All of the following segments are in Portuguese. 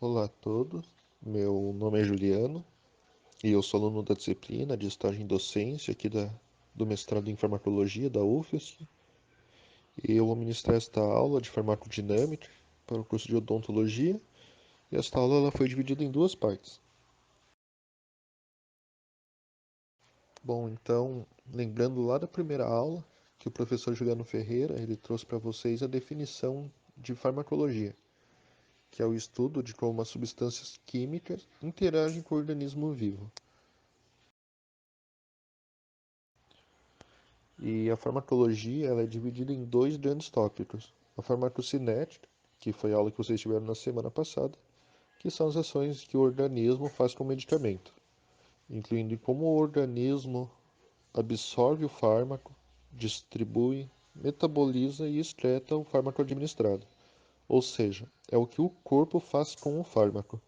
Olá a todos, meu nome é Juliano e eu sou aluno da disciplina de estágio em docência aqui do mestrado em farmacologia da UFSC e eu vou ministrar esta aula de farmacodinâmica para o curso de odontologia e esta aula ela foi dividida em duas partes. Bom, então, lembrando lá da primeira aula que o professor Juliano Ferreira ele trouxe para vocês a definição de farmacologia, que é o estudo de como as substâncias químicas interagem com o organismo vivo. E a farmacologia ela é dividida em dois grandes tópicos. A farmacocinética, que foi a aula que vocês tiveram na semana passada, que são as ações que o organismo faz com o medicamento, incluindo como o organismo absorve o fármaco, distribui, metaboliza e excreta o fármaco administrado. Ou seja, é o que o corpo faz com o fármaco.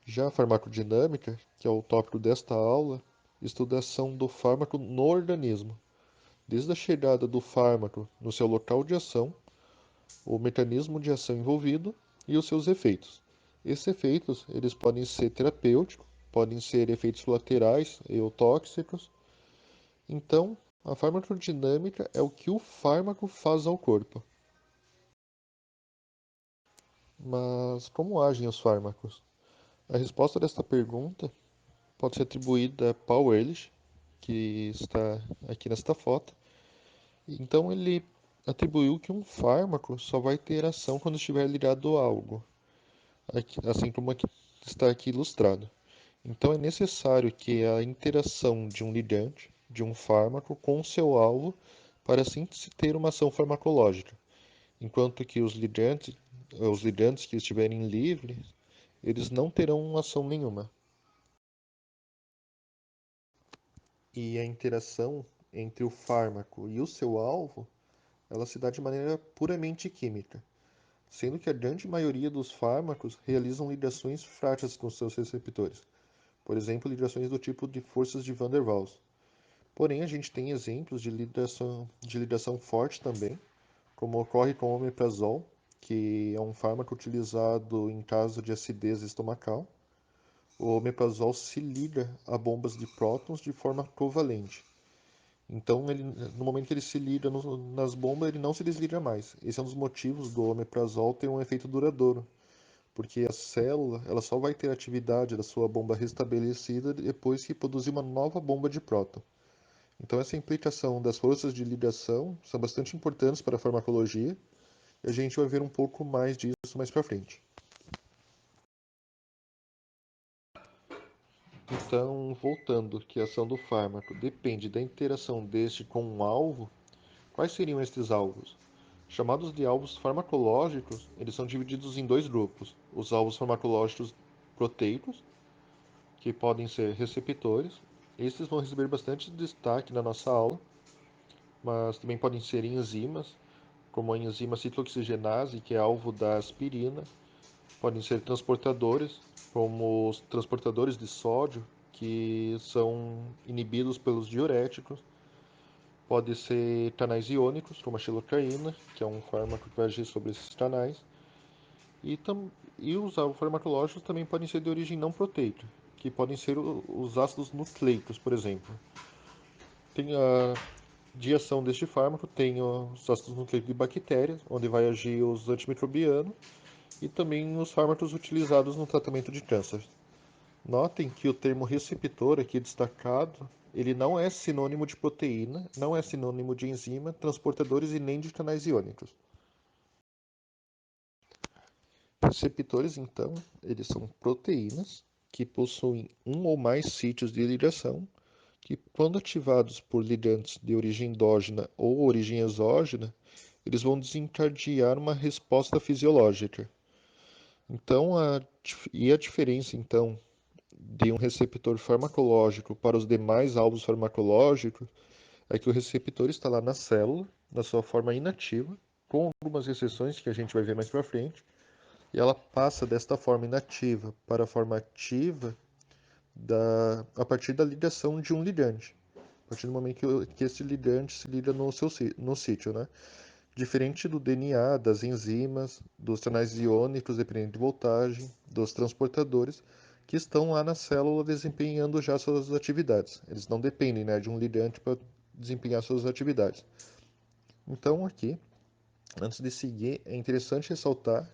Já a farmacodinâmica, que é o tópico desta aula, estuda a ação do fármaco no organismo, desde a chegada do fármaco no seu local de ação, o mecanismo de ação envolvido e os seus efeitos. Esses efeitos eles podem ser terapêuticos, podem ser efeitos colaterais ou tóxicos. Então, a farmacodinâmica é o que o fármaco faz ao corpo. Mas como agem os fármacos? A resposta desta pergunta pode ser atribuída a Paul Ehrlich, que está aqui nesta foto. Então ele atribuiu que um fármaco só vai ter ação quando estiver ligado a algo, assim como está aqui ilustrado. Então é necessário que a interação de um ligante, de um fármaco, com o seu alvo para assim se ter uma ação farmacológica, enquanto que os ligantes que estiverem livres, eles não terão ação nenhuma. E a interação entre o fármaco e o seu alvo, ela se dá de maneira puramente química, sendo que a grande maioria dos fármacos realizam ligações frágeis com seus receptores, por exemplo, ligações do tipo de forças de Van der Waals. Porém, a gente tem exemplos de ligação forte também, como ocorre com o omeprazol, que é um fármaco utilizado em caso de acidez estomacal. O omeprazol se liga a bombas de prótons de forma covalente. Então, no momento que ele se liga nas bombas, ele não se desliga mais. Esse é um dos motivos do omeprazol ter um efeito duradouro, porque a célula ela só vai ter atividade da sua bomba restabelecida depois que produzir uma nova bomba de próton. Então essa implicação das forças de ligação são bastante importantes para a farmacologia e a gente vai ver um pouco mais disso mais para frente. Então, voltando que a ação do fármaco depende da interação deste com um alvo, quais seriam estes alvos? Chamados de alvos farmacológicos, eles são divididos em dois grupos: os alvos farmacológicos proteicos, que podem ser receptores. Esses vão receber bastante destaque na nossa aula, mas também podem ser enzimas, como a enzima ciclooxigenase, que é alvo da aspirina. Podem ser transportadores, como os transportadores de sódio, que são inibidos pelos diuréticos. Pode ser canais iônicos, como a xilocaína, que é um fármaco que vai agir sobre esses canais. E, e os alvos farmacológicos também podem ser de origem não proteica, que podem ser os ácidos nucleicos, por exemplo. Tem a de ação deste fármaco, tem os ácidos nucleicos de bactérias, onde vai agir os antimicrobianos, e também os fármacos utilizados no tratamento de câncer. Notem que o termo receptor aqui destacado, ele não é sinônimo de proteína, não é sinônimo de enzima, transportadores e nem de canais iônicos. Receptores, então, eles são proteínas que possuem um ou mais sítios de ligação que, quando ativados por ligantes de origem endógena ou origem exógena, eles vão desencadear uma resposta fisiológica. Então, a diferença, então, de um receptor farmacológico para os demais alvos farmacológicos é que o receptor está lá na célula, na sua forma inativa, com algumas exceções que a gente vai ver mais para frente, e ela passa desta forma inativa para a forma ativa a partir da ligação de um ligante. A partir do momento que esse ligante se liga no sítio, né? Diferente do DNA, das enzimas, dos canais iônicos dependendo de voltagem, dos transportadores que estão lá na célula desempenhando já suas atividades. Eles não dependem, né, de um ligante para desempenhar suas atividades. Então, aqui, antes de seguir, é interessante ressaltar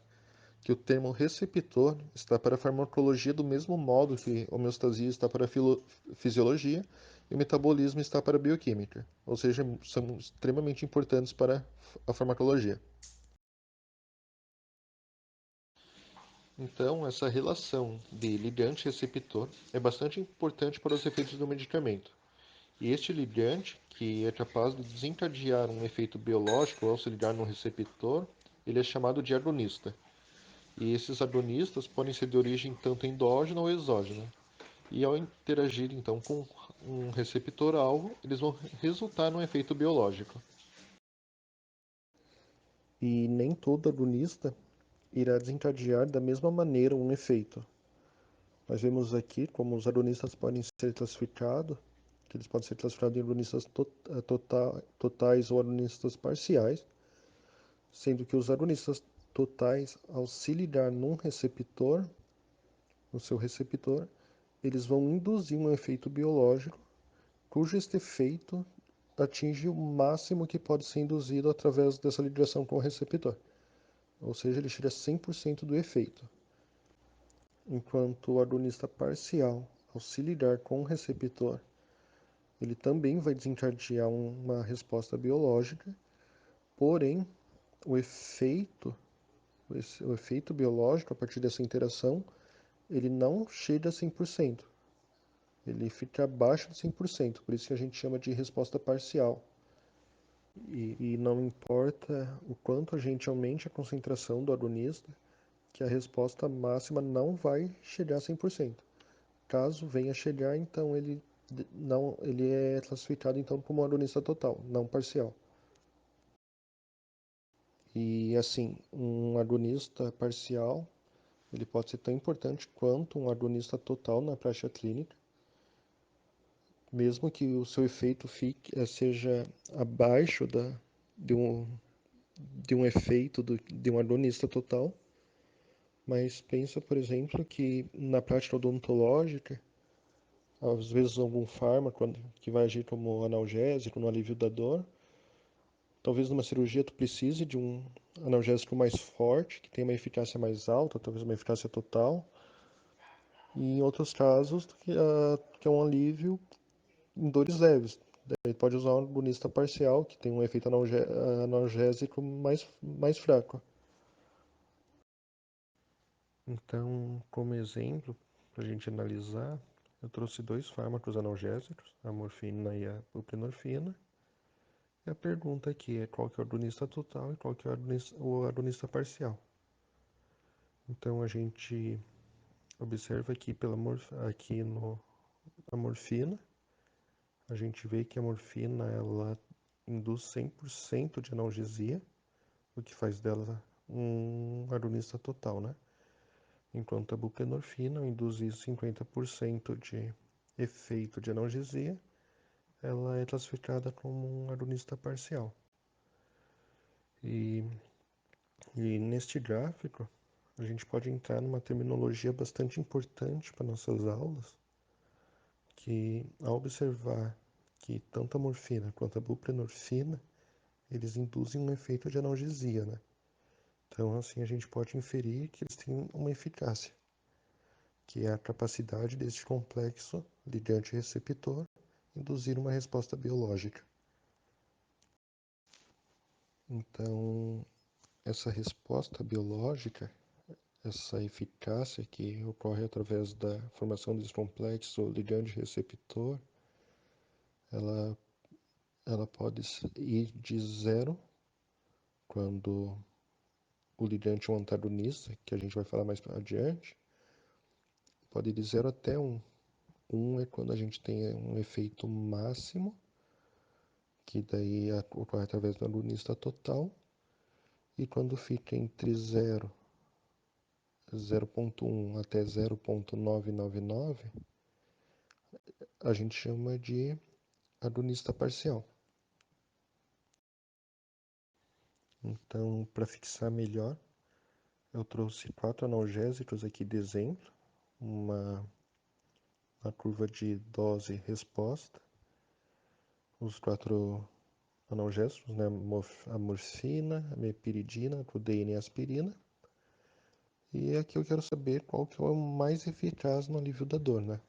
que o termo receptor está para a farmacologia do mesmo modo que a homeostasia está para a fisiologia e o metabolismo está para a bioquímica, ou seja, são extremamente importantes para a farmacologia. Então, essa relação de ligante-receptor é bastante importante para os efeitos do medicamento. E este ligante, que é capaz de desencadear um efeito biológico ao se ligar no receptor, ele é chamado de agonista. E esses agonistas podem ser de origem tanto endógena ou exógena. E ao interagir então com um receptor-alvo, eles vão resultar num efeito biológico. E nem todo agonista irá desencadear da mesma maneira um efeito. Nós vemos aqui como os agonistas podem ser classificados, que eles podem ser classificados em agonistas totais ou agonistas parciais, sendo que os agonistas totais, ao se ligar num receptor, no seu receptor, eles vão induzir um efeito biológico, cujo este efeito atinge o máximo que pode ser induzido através dessa ligação com o receptor. Ou seja, ele chega a 100% do efeito. Enquanto o agonista parcial, ao se ligar com o receptor, ele também vai desencadear uma resposta biológica, porém, o efeito, o efeito biológico a partir dessa interação, ele não chega a 100%. Ele fica abaixo de 100%, por isso que a gente chama de resposta parcial. E não importa o quanto a gente aumente a concentração do agonista, que a resposta máxima não vai chegar a 100%. Caso venha a chegar, então ele é classificado então como um agonista total, não parcial. E assim, um agonista parcial, ele pode ser tão importante quanto um agonista total na prática clínica, mesmo que o seu efeito seja abaixo de, um, de um efeito de um agonista total. Mas pensa, por exemplo, que na prática odontológica, às vezes algum fármaco que vai agir como analgésico no alívio da dor, talvez numa cirurgia tu precise de um analgésico mais forte, que tem uma eficácia mais alta, talvez uma eficácia total, e em outros casos que é um alívio em dores leves. Daí pode usar um agonista parcial, que tem um efeito analgésico mais fraco. Então, como exemplo, para a gente analisar, eu trouxe dois fármacos analgésicos, a morfina e a buprenorfina. E a pergunta aqui é qual que é o agonista total e qual que é o agonista parcial. Então, a gente observa aqui, a morfina, a gente vê que a morfina ela induz 100% de analgesia, o que faz dela um agonista total, né? Enquanto a buprenorfina, ao induzir 50% de efeito de analgesia, ela é classificada como um agonista parcial. E, e neste gráfico, a gente pode entrar numa terminologia bastante importante para nossas aulas, que ao observar que tanto a morfina quanto a buprenorfina, eles induzem um efeito de analgesia, né? Então, assim, a gente pode inferir que eles têm uma eficácia, que é a capacidade deste complexo ligante-receptor induzir uma resposta biológica. Então, essa resposta biológica, essa eficácia que ocorre através da formação desse complexo ligante-receptor, ela, ela pode ir de zero, quando o ligante é um antagonista, que a gente vai falar mais adiante, pode ir de zero até 1. 1 é quando a gente tem um efeito máximo, que daí ocorre através do agonista total, e quando fica entre 0,1 até 0,999, a gente chama de agonista parcial. Então, para fixar melhor, Eu trouxe quatro analgésicos aqui de exemplo, uma, uma curva de dose e resposta, os quatro analgésicos, né? A morfina, a mepiridina, a codeína e a aspirina. E aqui eu quero saber qual que é o mais eficaz no alívio da dor, né?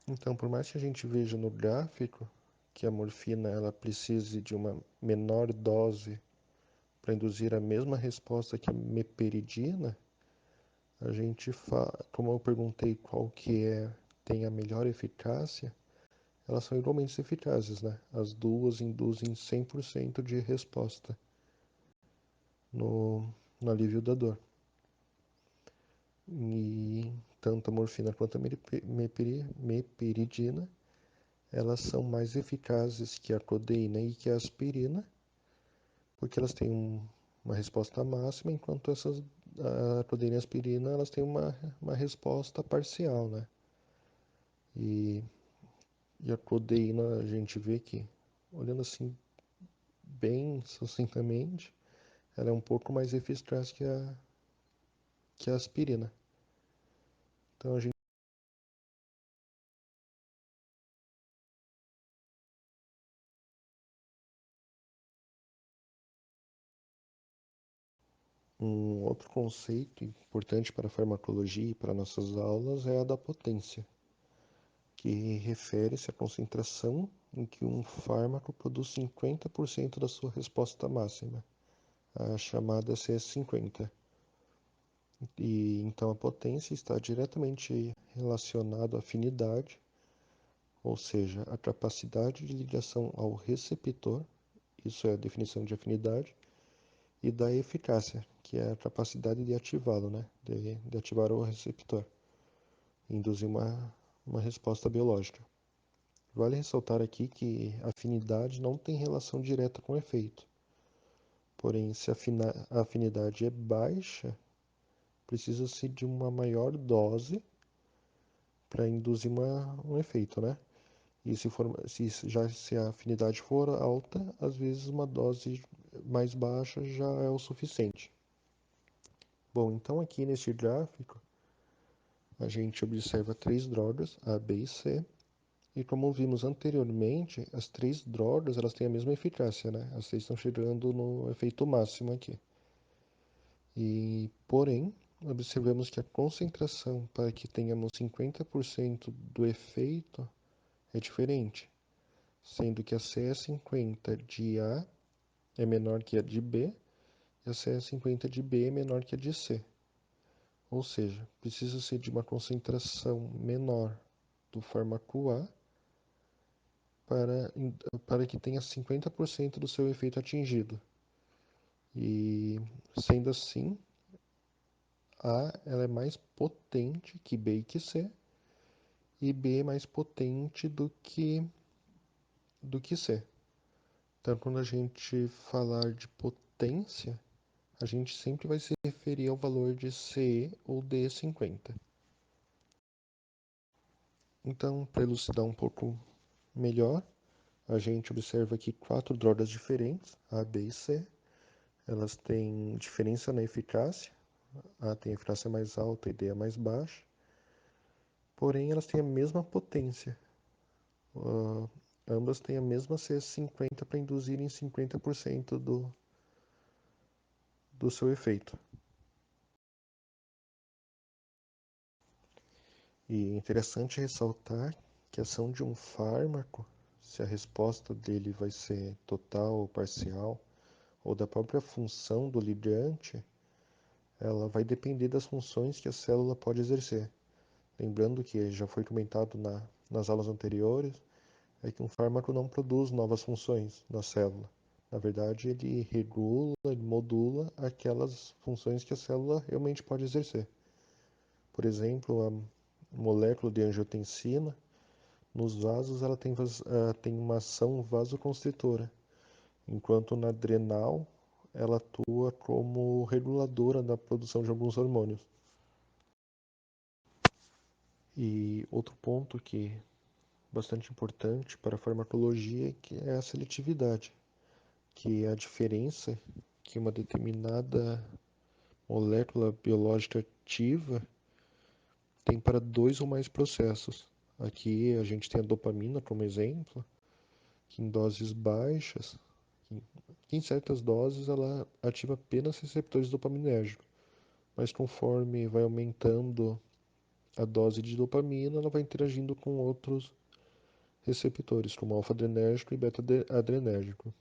Então, por mais que a gente veja no gráfico que a morfina ela precise de uma menor dose para induzir a mesma resposta que a meperidina, a gente como eu perguntei qual que tem a melhor eficácia, elas são igualmente eficazes, né? As duas induzem 100% de resposta no alívio da dor. E tanto a morfina quanto a meperidina, elas são mais eficazes que a codeína e que a aspirina, porque elas têm uma resposta máxima, enquanto a codeína e a aspirina, elas têm uma resposta parcial, né? E, e a codeína, a gente vê que, olhando assim bem sucintamente, ela é um pouco mais eficaz que a aspirina. Então a gente um outro conceito importante para a farmacologia e para nossas aulas é a da potência, que refere-se à concentração em que um fármaco produz 50% da sua resposta máxima, a chamada CS50. E então a potência está diretamente relacionada à afinidade, ou seja, a capacidade de ligação ao receptor, isso é a definição de afinidade, e da eficácia, que é a capacidade de ativá-lo, né? De ativar o receptor, induzir uma resposta biológica. Vale ressaltar aqui que afinidade não tem relação direta com efeito. Porém, se a afinidade é baixa, precisa-se de uma maior dose para induzir um efeito, né? E se a afinidade for alta, às vezes uma dose mais baixa já é o suficiente. Bom, então aqui neste gráfico a gente observa três drogas, A, B e C, e como vimos anteriormente, as três drogas elas têm a mesma eficácia, né? As três estão chegando no efeito máximo aqui. E, porém, observamos que a concentração para que tenhamos 50% do efeito é diferente, sendo que a CS50 de A é menor que a de B e a CS50 de B é menor que a de C. Ou seja, precisa-se de uma concentração menor do fármaco A para, para que tenha 50% do seu efeito atingido. E, sendo assim, A ela é mais potente que B e que C, e B é mais potente do que C. Então, quando a gente falar de potência, a gente sempre vai se referir ao valor de CE ou D50. Então, para elucidar um pouco melhor, a gente observa aqui quatro drogas diferentes, A, B e C. Elas têm diferença na eficácia. A tem a eficácia mais alta e D é mais baixa. Porém, elas têm a mesma potência. Uh, ambas têm a mesma CS50 para induzirem 50% do seu efeito. E é interessante ressaltar que a ação de um fármaco, se a resposta dele vai ser total ou parcial, ou da própria função do ligante, ela vai depender das funções que a célula pode exercer. Lembrando que já foi comentado nas aulas anteriores, é que um fármaco não produz novas funções na célula. Na verdade, ele regula, ele modula aquelas funções que a célula realmente pode exercer. Por exemplo, a molécula de angiotensina, nos vasos, ela tem uma ação vasoconstritora, enquanto na adrenal, ela atua como reguladora da produção de alguns hormônios. E outro ponto que é bastante importante para a farmacologia que é a seletividade, que é a diferença que uma determinada molécula biológica ativa tem para dois ou mais processos. Aqui a gente tem a dopamina como exemplo, que em doses baixas, em certas doses ela ativa apenas receptores dopaminérgicos, mas conforme vai aumentando a dose de dopamina, ela vai interagindo com outros receptores, como alfa-adrenérgico e beta-adrenérgico.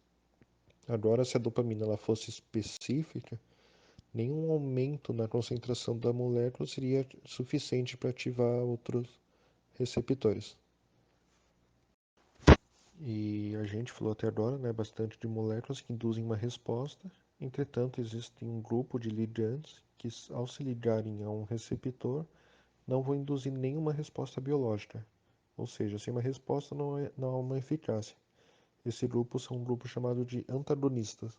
Agora, se a dopamina ela fosse específica, nenhum aumento na concentração da molécula seria suficiente para ativar outros receptores. E a gente falou até agora, né, bastante de moléculas que induzem uma resposta. Entretanto, existe um grupo de ligands que, ao se ligarem a um receptor, não vão induzir nenhuma resposta biológica. Ou seja, sem uma resposta não há uma eficácia. Esse grupo são um grupo chamado de antagonistas.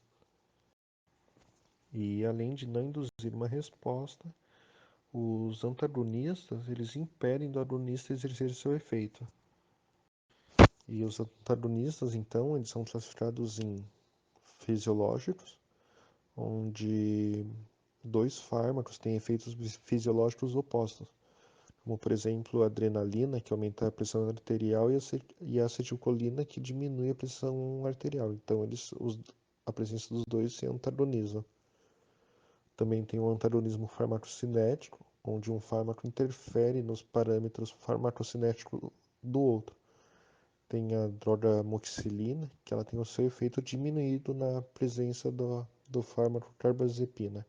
E além de não induzir uma resposta, os antagonistas eles impedem do agonista exercer seu efeito. E os antagonistas, então, eles são classificados em fisiológicos, onde dois fármacos têm efeitos fisiológicos opostos, como por exemplo a adrenalina, que aumenta a pressão arterial, e a acetilcolina, que diminui a pressão arterial. Então, a presença dos dois se antagonizam. Também tem o antagonismo farmacocinético, onde um fármaco interfere nos parâmetros farmacocinéticos do outro. Tem a droga amoxicilina, que ela tem o seu efeito diminuído na presença do fármaco carbazepina.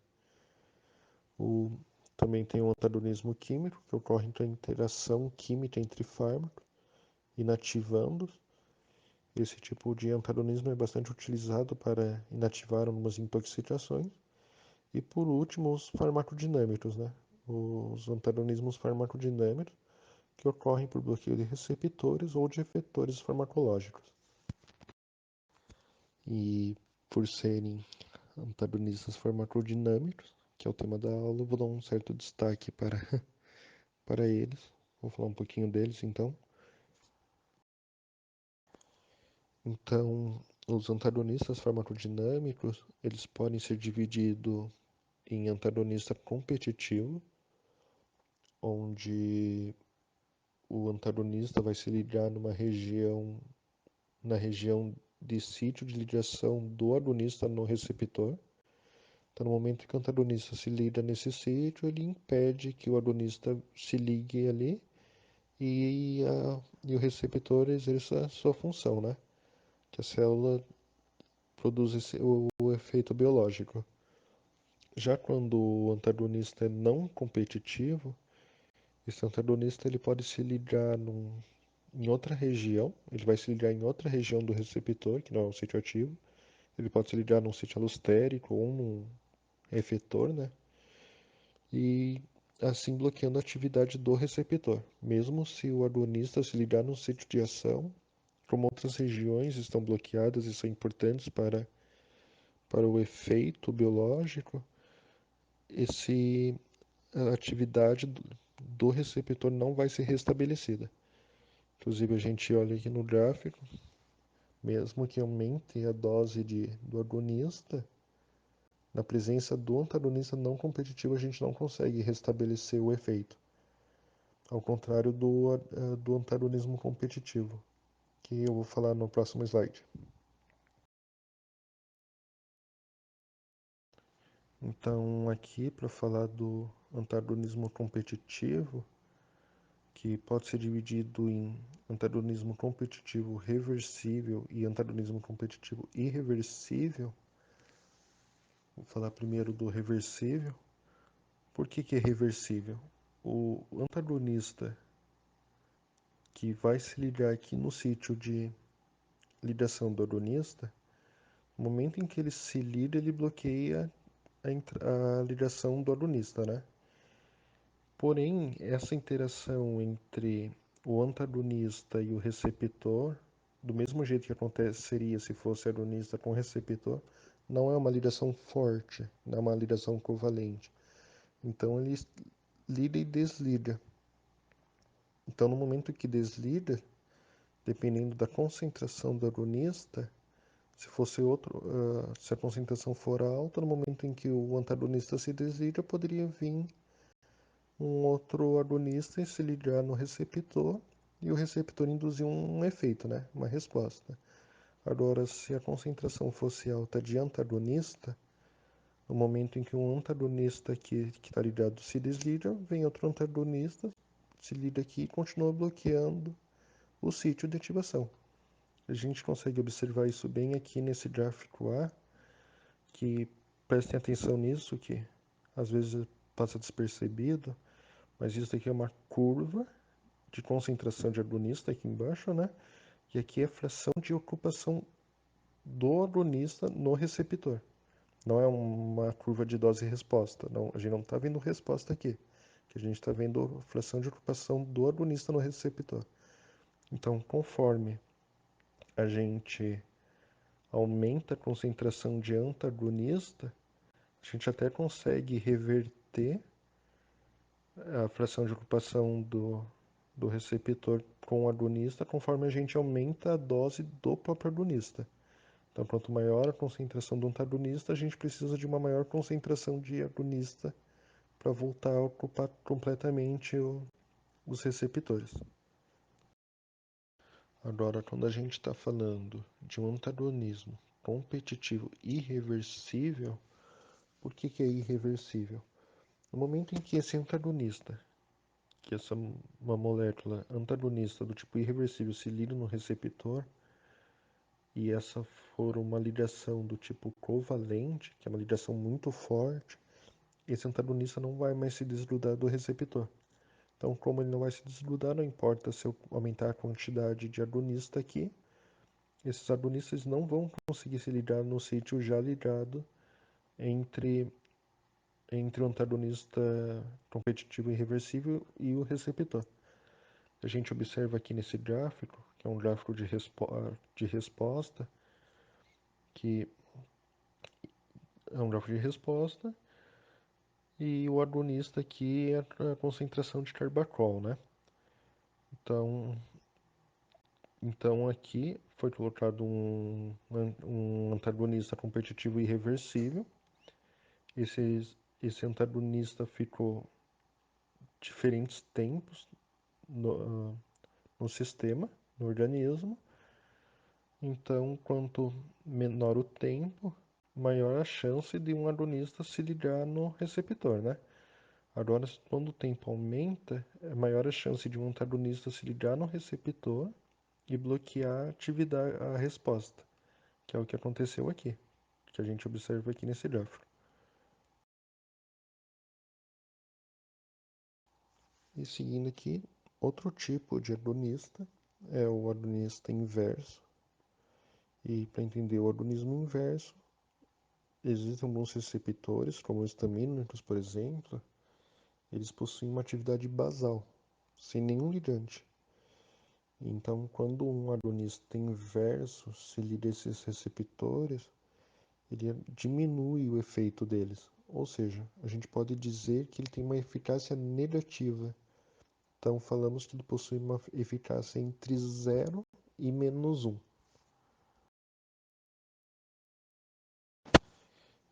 Também tem o antagonismo químico, que ocorre entre a interação química entre fármacos, inativando-os. Esse tipo de antagonismo é bastante utilizado para inativar algumas intoxicações. E por último, os farmacodinâmicos, né? Os antagonismos farmacodinâmicos, que ocorrem por bloqueio de receptores ou de efetores farmacológicos. E por serem antagonistas farmacodinâmicos, que é o tema da aula, eu vou dar um certo destaque para eles. Vou falar um pouquinho deles então. Então, os antagonistas farmacodinâmicos, eles podem ser divididos em antagonista competitivo, onde o antagonista vai se ligar na região de sítio de ligação do agonista no receptor. Então, no momento que o antagonista se liga nesse sítio, ele impede que o agonista se ligue ali e o receptor exerça a sua função, né? Que a célula produz o efeito biológico. Já quando o antagonista é não competitivo, esse antagonista ele pode se ligar em outra região, ele vai se ligar em outra região do receptor, que não é um sítio ativo, ele pode se ligar num sítio alostérico ou num efetor, né? E assim bloqueando a atividade do receptor. Mesmo se o agonista se ligar num sítio de ação, como outras regiões estão bloqueadas e são importantes para o efeito biológico, esse, a atividade do receptor não vai ser restabelecida. Inclusive, a gente olha aqui no gráfico, mesmo que aumente a dose do agonista, na presença do antagonista não competitivo, a gente não consegue restabelecer o efeito. Ao contrário do antagonismo competitivo, que eu vou falar no próximo slide. Então, aqui para falar do antagonismo competitivo, que pode ser dividido em antagonismo competitivo reversível e antagonismo competitivo irreversível. Vou falar primeiro do reversível. Por que é reversível? O antagonista que vai se ligar aqui no sítio de ligação do agonista, no momento em que ele se liga, ele bloqueia a ligação do agonista, né? Porém, essa interação entre o antagonista e o receptor, do mesmo jeito que aconteceria se fosse agonista com receptor, não é uma ligação forte, não é uma ligação covalente. Então ele liga e desliga. Então no momento que desliga, dependendo da concentração do agonista, Se fosse outro, se a concentração for alta, no momento em que o antagonista se desliga, poderia vir um outro agonista e se ligar no receptor e o receptor induzir um efeito, né? Uma resposta. Agora, se a concentração fosse alta de antagonista, no momento em que um antagonista que está ligado se desliga, vem outro antagonista, se liga aqui e continua bloqueando o sítio de ativação. A gente consegue observar isso bem aqui nesse gráfico A, que prestem atenção nisso, que às vezes passa despercebido, mas isso aqui é uma curva de concentração de agonista aqui embaixo, né? E aqui é a fração de ocupação do agonista no receptor. Não é uma curva de dose e resposta. Não, a gente não está vendo resposta aqui. Que a gente está vendo a fração de ocupação do agonista no receptor. Então, conforme a gente aumenta a concentração de antagonista, a gente até consegue reverter a fração de ocupação do receptor com o agonista conforme a gente aumenta a dose do próprio agonista. Então, quanto maior a concentração do antagonista, a gente precisa de uma maior concentração de agonista para voltar a ocupar completamente os receptores. Agora, quando a gente está falando de um antagonismo competitivo irreversível, por que é irreversível? No momento em que esse antagonista, que essa uma molécula antagonista do tipo irreversível se liga no receptor, e essa for uma ligação do tipo covalente, que é uma ligação muito forte, esse antagonista não vai mais se desgrudar do receptor. Então, como ele não vai se desgrudar, não importa se eu aumentar a quantidade de agonista aqui, esses agonistas não vão conseguir se ligar no sítio já ligado entre, entre o antagonista competitivo irreversível e o receptor. A gente observa aqui nesse gráfico, que é um gráfico de resposta, que é um gráfico de resposta, e o agonista aqui é a concentração de carbacol, né? Então, então aqui foi colocado um antagonista competitivo irreversível. Esse antagonista ficou diferentes tempos no sistema, no organismo. Então, quanto menor o tempo, maior a chance de um agonista se ligar no receptor, né? Agora, quando o tempo aumenta, é maior a chance de um antagonista se ligar no receptor e bloquear a atividade, a resposta, que é o que aconteceu aqui, que a gente observa aqui nesse gráfico. E seguindo aqui, outro tipo de agonista é o agonista inverso. E para entender o agonismo inverso, existem alguns receptores, como os histamínicos, por exemplo, eles possuem uma atividade basal, sem nenhum ligante. Então, quando um agonista inverso se liga a esses receptores, ele diminui o efeito deles. Ou seja, a gente pode dizer que ele tem uma eficácia negativa. Então, falamos que ele possui uma eficácia entre 0 e -1.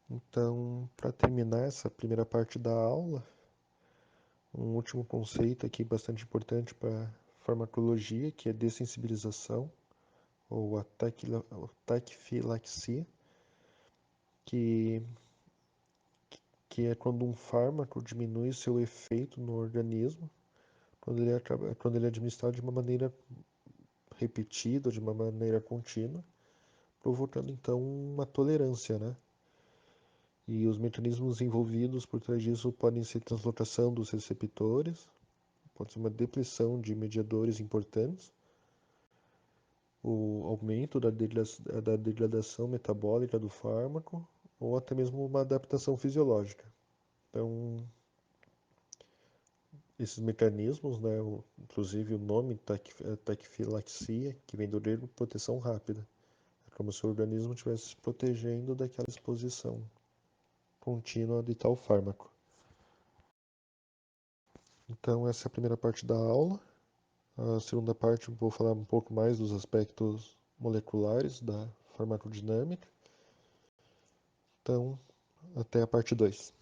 Então, para terminar essa primeira parte da aula, um último conceito aqui bastante importante para farmacologia, que é dessensibilização, ou a taquifilaxia, que, que é quando um fármaco diminui seu efeito no organismo, quando ele é administrado de uma maneira repetida, de uma maneira contínua, provocando então uma tolerância, né? E os mecanismos envolvidos por trás disso podem ser translocação dos receptores, pode ser uma depressão de mediadores importantes, o aumento da degradação metabólica do fármaco, ou até mesmo uma adaptação fisiológica. Então, esses mecanismos, né, inclusive o nome taquifilaxia, que vem do grego proteção rápida, é como se o organismo estivesse se protegendo daquela exposição contínua de tal fármaco. Então, essa é a primeira parte da aula. A segunda parte eu vou falar um pouco mais dos aspectos moleculares da farmacodinâmica. Então, até a parte 2.